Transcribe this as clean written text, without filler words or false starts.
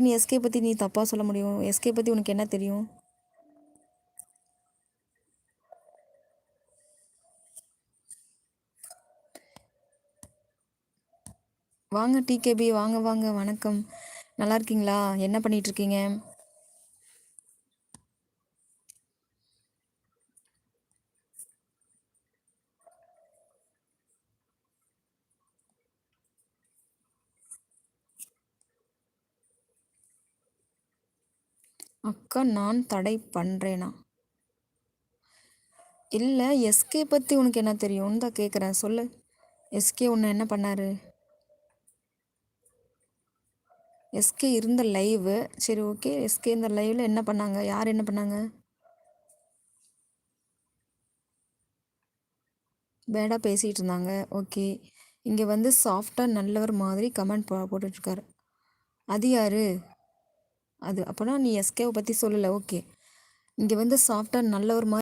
நீ எஸ்கே பற்றி நீ தப்பாக சொல்ல முடியும்? எஸ்கே பற்றி உனக்கு என்ன தெரியும்? வாங்க டிகேபி, வாங்க வாங்க, வணக்கம். நல்லா இருக்கீங்களா? என்ன பண்ணிட்டு இருக்கீங்க? அக்கா நான் தடை பண்ணுறேனா? இல்லை, எஸ்கே பற்றி உனக்கு என்ன தெரியும்னு தான் கேட்குறேன், சொல்லு. எஸ்கே உன்னை என்ன பண்ணாரு? எஸ்கே இருந்த லைவு, சரி ஓகே. எஸ்கே இந்த லைவில் என்ன பண்ணாங்க? யார் என்ன பண்ணாங்க? பேடாக பேசிகிட்டு இருந்தாங்க. ஓகே. இங்கே வந்து சாஃப்டாக நல்லவர் மாதிரி கமெண்ட் போட்டுட்ருக்காரு. அது யார்? அது அப்போனா நீ எஸ்கேவை பற்றி சொல்லலை. ஓகே. இங்கே வந்து சாஃப்டாக நல்லவர் மாதிரி